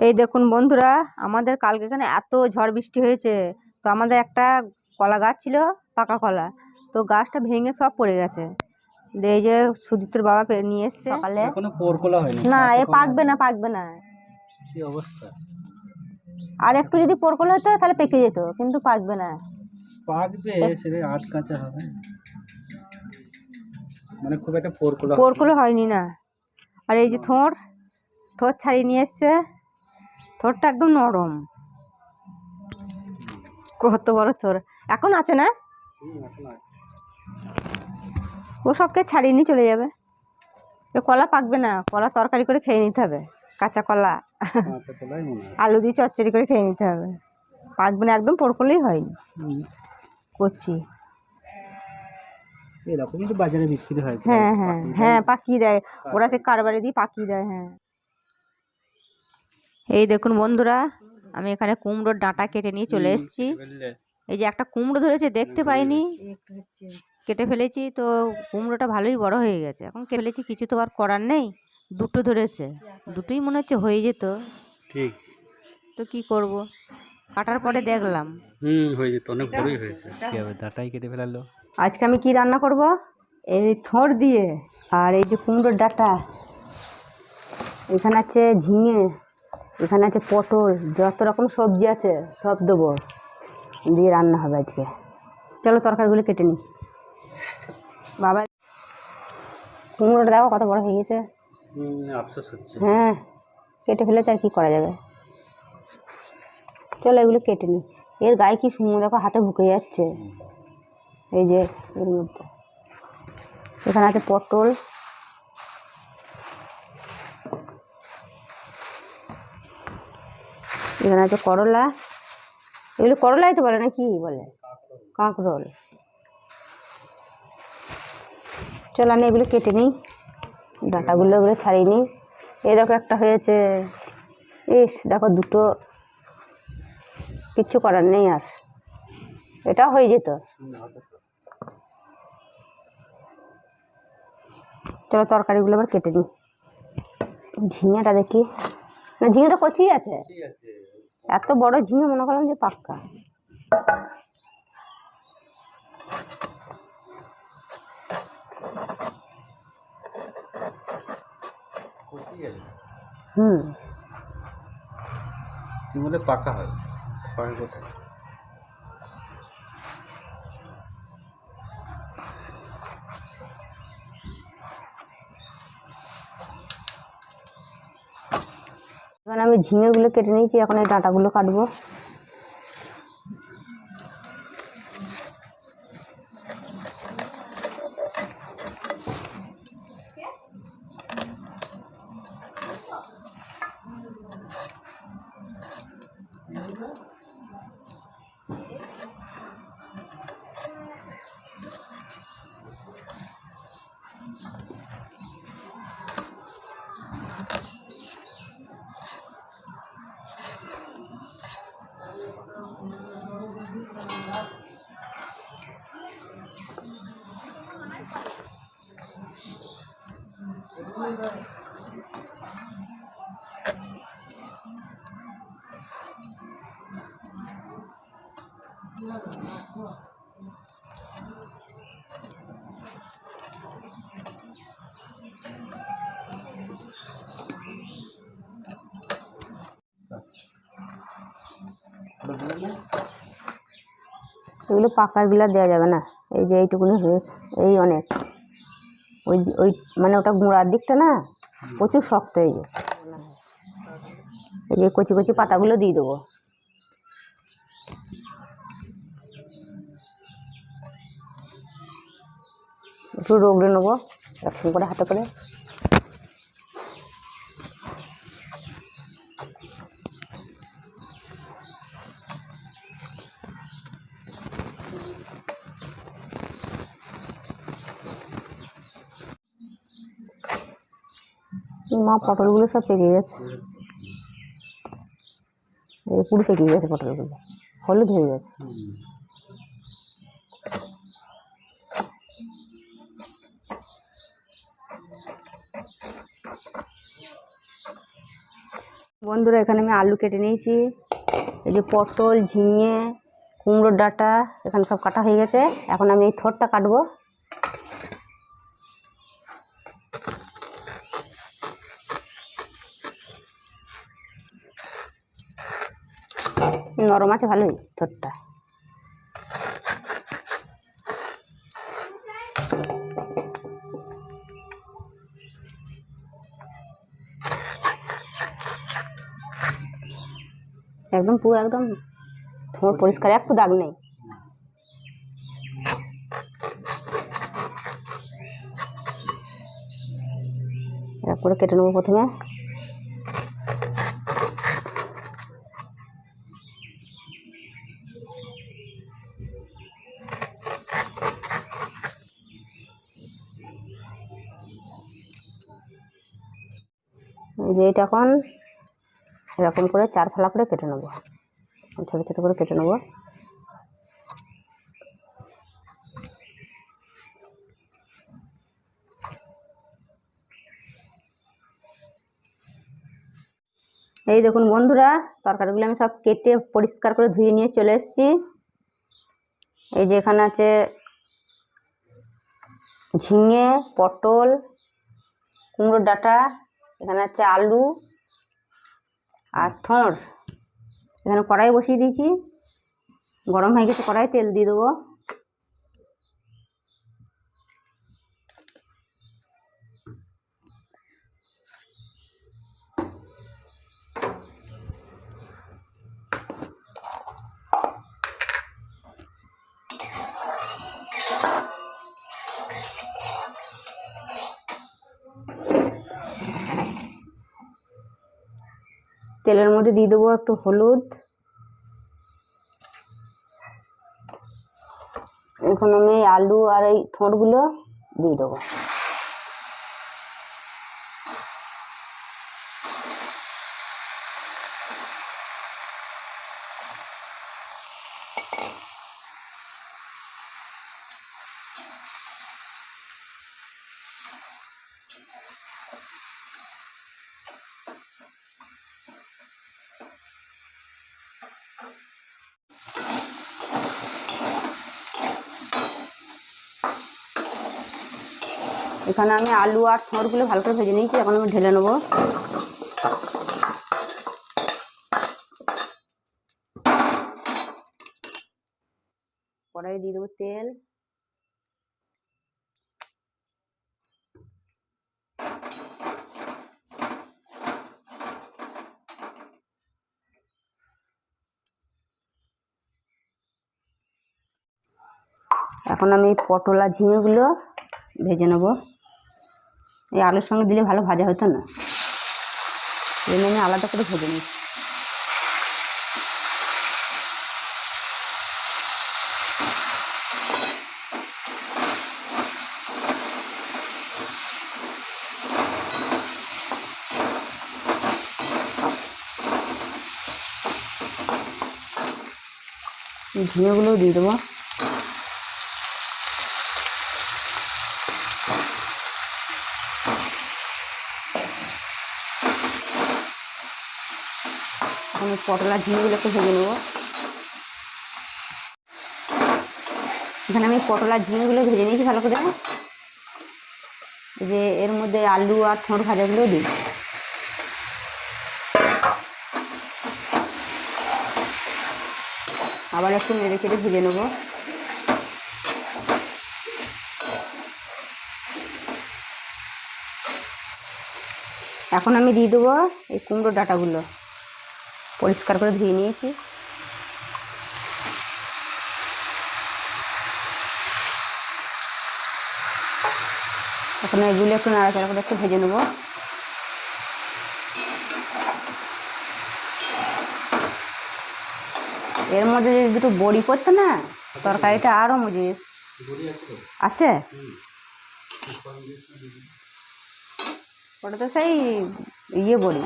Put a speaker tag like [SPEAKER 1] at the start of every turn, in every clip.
[SPEAKER 1] এই দেখুন বন্ধুরা, আমাদের কালকে এখানে এত ঝড় বৃষ্টি হয়েছে। তো আমাদের একটা কলা গাছ ছিল, পাকা কলা, তো গাছটা ভেঙে সব পড়ে গেছে। এই যে সুদীপ্তর বাবা নিয়ে এসছে সকালে।
[SPEAKER 2] এখনো পোরকলা হয়নি
[SPEAKER 1] না, এ পাকবে না, পাকবে না।
[SPEAKER 2] কি অবস্থা!
[SPEAKER 1] আর একটু যদি পোরকলা হতো তাহলে পেকে যেত, কিন্তু পাকবে না।
[SPEAKER 2] পাকবে, সেটা আধ কাঁচা হবে, মানে খুব একটা পোরকলা
[SPEAKER 1] হয়নি না। আর এই যে থোড় ছাড়িয়ে নিয়ে এসছে, থোড়টা একদম নরম। কত বড় থোড় এখন আছে না, ও সবকে ছাড়িয়ে নিয়ে চলে যাবে। কলা পাকবে না, কলা তরকারি করে খেয়ে নিতে হবে, কাঁচা কলা আলু দিয়ে চচ্চড়ি করে খেয়ে নিতে হবে। পাকবে না, একদম পোরকলেই হয়নি। করছি
[SPEAKER 2] এরকমই তো বাজারে বিক্রি হয়।
[SPEAKER 1] হ্যাঁ হ্যাঁ হ্যাঁ, পাকিয়ে দেয় ওরা, সে কারবারে দিয়ে পাকিয়ে দেয়। হ্যাঁ, এই দেখুন বন্ধুরা, আমি এখানে কুমড়োর ডাঁটা কেটে নিয়ে চলে এসেছি। এই যে একটা কুমড়ো ধরেছে, দেখতে পাইনি, কেটে ফেলেছি। তো কুমড়োটা ভালোই বড় হয়ে গেছে, এখন কেটে ফেলেছি, কিছু তো আর করার নেই। দুটো ধরেছে, দুটোই মনে হচ্ছে হয়ে যেত,
[SPEAKER 2] ঠিক।
[SPEAKER 1] তো কি করব, কাটার পরে দেখলাম
[SPEAKER 2] হয়ে যেত, অনেক বড়ই হয়েছে। কি হবে, ডাঁটাই কেটে ফেলালো।
[SPEAKER 1] আজকে আমি কি রান্না করব, এই থোড় দিয়ে আর এই যে কুমড়োর ডাঁটা, এখানে আছে ঝিঙে, এখানে আছে পটল, যত রকম সবজি আছে সব দেবো, দিয়ে রান্না হবে আজকে। চলো তরকারিগুলো কেটে নিই। বাবা, কুমড়োটা দেখো কত বড় হয়ে গেছে।
[SPEAKER 2] আফসোস হচ্ছে।
[SPEAKER 1] হ্যাঁ, কেটে ফেলেছে, আর কি করা যাবে। চলো এগুলো কেটে নিই। এর গায়ে কি সুন্দর, দেখো হাতে ঢুকে যাচ্ছে। এই যে এর মধ্যে এখানে আছে পটল, এখানে আছে করলা, এগুলো করলাই তো বলে না, কি বলে, কাঁকরোল। চলো আমি এগুলো কেটে নিই, ডাঁটাগুলো এগুলো ছাড়িয়ে নিই। এই দেখো একটা হয়েছে, ইস দেখো দুটো, কিচ্ছু করার নেই, আর এটাও হয়ে যেত। চলো তরকারিগুলো আবার কেটে নিই। ঝিঙেটা দেখি, না ঝিঙেটা কচি আছে, এত বড় ঝিঙে মনে করলাম যে পাক্কা।
[SPEAKER 2] কি বলে পাকা হয়, পাকা কোথায়?
[SPEAKER 1] এখন আমি ঝিঙেগুলো কেটে নিয়েছি, এখন এই ডাঁটাগুলো কাটবো। এগুলো পাকা, এগুলো দেওয়া যাবে না। এই যে এইটুকুনি হয়েছে, এই অনেক, ওই মানে ওটা গুঁড়ার দিকটা না প্রচুর শক্ত। এই যে কচি কচি পাতাগুলো দিয়ে দেবো। একটু রগড়ে নেবো একসঙ্গে করে, হাতে করে। মা পটলগুলো সব পেকে গেছে, এই পুরো পেকে গেছে পটলগুলো, হলুদ হয়ে গেছে। বন্ধুরা এখানে আমি আলু কেটে নিয়েছি, এই যে পটল, ঝিঙে, কুমড়োর ডাঁটা এখানে সব কাটা হয়ে গেছে। এখন আমি এই থোড়টা কাটবো। নরম আছে ভালোই থোড়টা। একদম পুরো একদম থোড় পরিষ্কার, একটু দাগ নেই। এরপরে কেটে নেবো প্রথমে। এই যে এটা এখন এরকম করে 4 ফালা করে কেটে নেবো, ছোটো ছোটো করে কেটে নেবো। এই দেখুন বন্ধুরা, তরকারিগুলো আমি সব কেটে পরিষ্কার করে ধুয়ে নিয়ে চলে এসেছি। এই যে এখানে আছে ঝিঙে, পটল, কুমড়োর ডাঁটা, এখানে আছে আলু আর থোড়। এখানে কড়াই বসিয়ে দিয়েছি, গরম হয়ে গেছে কড়াই, তেল দিয়ে দেবো। তেলের মধ্যে দিয়ে দেবো একটু হলুদ। এখন আমি আলু আর এই থোড়গুলো দিয়ে দেবো। এখানে আমি আলু আর থোড়গুলো ভালো করে ভেজে নিয়েছি, এখন আমি ঢেলে নেবো। কড়াইয়ে দিয়ে দেবো তেল। এখন আমি পটল আর ঝিঙেগুলো ভেজে নেব। এই আলুর সঙ্গে দিলে ভালো ভাজা হতো না, এই জন্য আমি আলাদা করে ভেজে নিচ্ছি। ঝিঙেগুলোও দিয়ে দেবো। আমি পটল আর ঝিঙেগুলো একটু ভেজে নেবো। এখানে আমি পটল আর ঝিঙেগুলো ভেজে নিয়েছি ভালো করে। যে এর মধ্যে আলু আর থোড় ভাজাগুলো দিই। আবার একটু নেড়ে চেড়ে ভেজে নেবো। এখন আমি দিয়ে দেবো এই কুমড়োর ডাঁটাগুলো, পরিষ্কার করে ধুয়ে নিয়েছি। এখন এগুলো একটু নাড়াচাড়া করে একটু ভেজে নেবো। এর মধ্যে যদি দুটো বড়ি করতো না, তরকারিটা আরও মজে আছে। ওটা তো সেই ইয়ে বড়ি,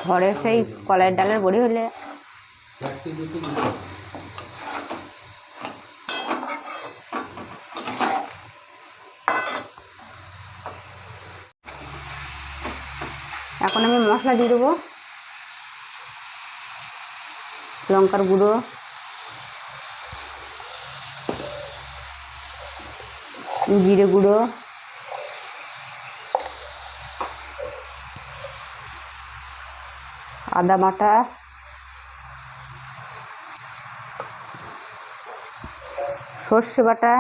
[SPEAKER 1] ঘরের সেই কলাইয়ের ডালের বড়ি হলে। এখন আমি মশলা দিয়ে দেবো। লঙ্কার গুঁড়ো, জিরে গুঁড়ো, আদা বাটা, সর্ষে বাটা,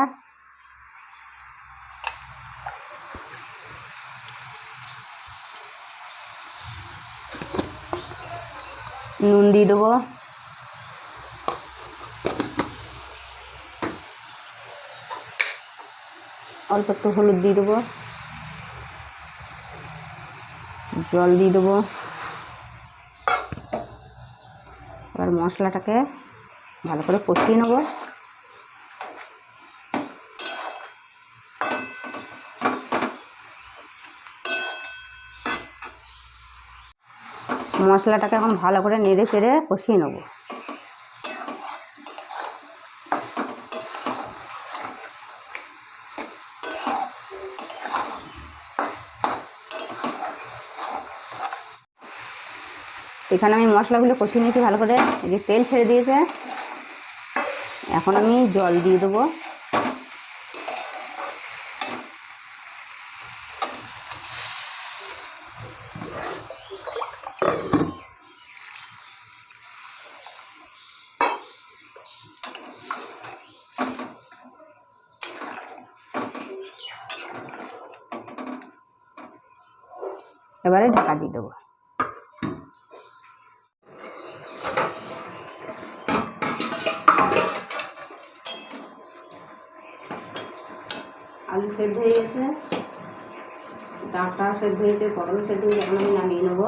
[SPEAKER 1] নুন দিয়ে দেবো, অল্প একটু হলুদ দিয়ে দেবো, জল দিয়ে দেবো। এবার মশলাটাকে ভালো করে কষিয়ে নেব। মশলাটাকে এখন ভালো করে নেড়ে চেড়ে কষিয়ে নেব। এখানে আমি মশলাগুলো কষিয়ে নিয়েছি ভালো করে, এই যে তেল ছেড়ে দিয়েছে। এখন আমি জল দিয়ে দেবো। এবারে ঢাকা দিয়ে দেবো। আলু সেদ্ধ হয়ে গেছে, ডাঁটা সেদ্ধ হয়েছে, পটল সেদ্ধ হয়েছে। এখন আমি নামিয়ে নেবো।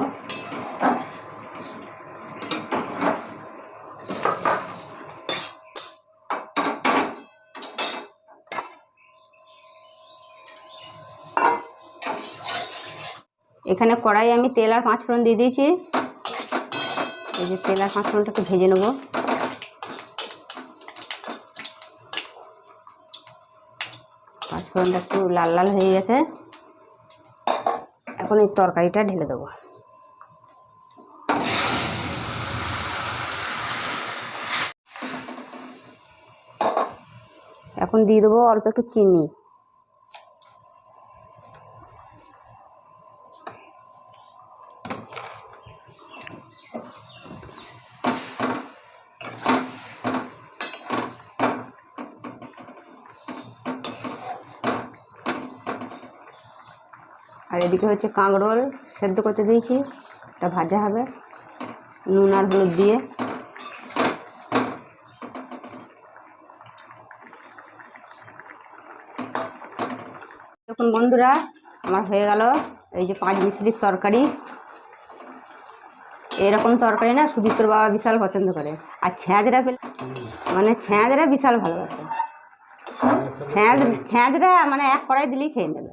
[SPEAKER 1] এখানে কড়াই আমি তেল আর 5 ফোড়ন দিয়ে দিয়েছি। এই যে তেল আর 5 ফোড়নটাকে ভেজে নেবো। ফোড়নটা একটু লাল লাল হয়ে গেছে। এখন এই তরকারিটা ঢেলে দেবো। এখন দিয়ে দেবো অল্প একটু চিনি। আর এদিকে হচ্ছে কাঁকরোল সেদ্ধ করতে দিয়েছি, এটা ভাজা হবে নুন আর হলুদ দিয়ে। দেখুন বন্ধুরা, আমার হয়ে গেল এই যে 5 মিশালির তরকারি। এরকম তরকারি না সুদীপ্তর বাবা বিশাল পছন্দ করে। আর ছ্যাঁচড়া পেলে মানে ছ্যাঁচড়া বিশাল ভালোবাসে। ছ্যাঁচড়া মানে এক কড়াই দিলেই খেয়ে নেবে।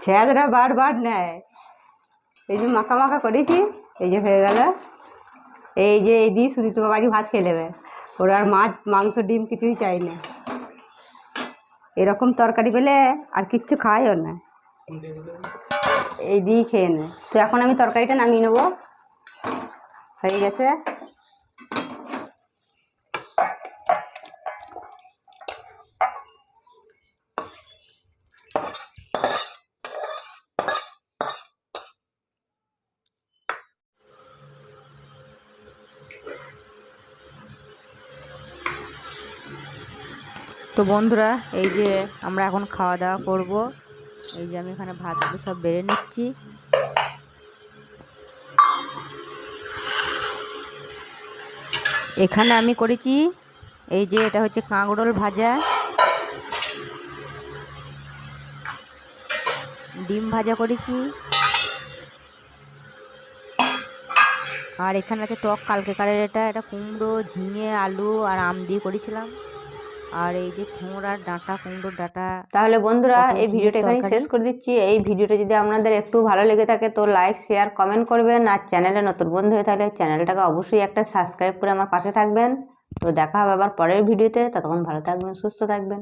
[SPEAKER 1] ছ্যাঁচড়া বারবার নেয়। এই যে মাখা মাখা করেছি, এই যে হয়ে গেল। এই যে এই দিয়ে সুদীপ্ত বাবা ভাত খেয়ে নেবে। ওরা আর মাছ মাংস ডিম কিছুই চাই না। এরকম তরকারি পেলে আর কিচ্ছু খায়ও না, এই দিয়েই খেয়ে নেয়। তো এখন আমি তরকারিটা নামিয়ে নেবো। হয়ে গেছে। তো বন্ধুরা, এই যে আমরা এখন খাওয়া দাওয়া করব। এই যে আমি এখানে ভাতগুলো সব বেড়ে নিচ্ছি। এখানে আমি করেছি এই যে এটা হচ্ছে কাঁকরোল ভাজা, ডিম ভাজা করেছি, আর এখানে আছে টক কালকেকারের এটা কুমড়ো, ঝিঙে, আলু আর আম দিয়ে করেছিলাম। আর এই যে কুমড়ার ডাঁটা, কুমড়োর ডাঁটা। তাহলে বন্ধুরা, এই ভিডিওটা এখানে শেষ করে দিচ্ছি। এই ভিডিওটা যদি আপনাদের একটু ভালো লেগে থাকে তো লাইক, শেয়ার, কমেন্ট করবেন। আর চ্যানেলে নতুন বন্ধু হয়ে থাকলে চ্যানেলটাকে অবশ্যই একটা সাবস্ক্রাইব করে আমার পাশে থাকবেন। তো দেখা হবে আবার পরের ভিডিওতে। ততক্ষণ ভালো থাকবেন, সুস্থ থাকবেন।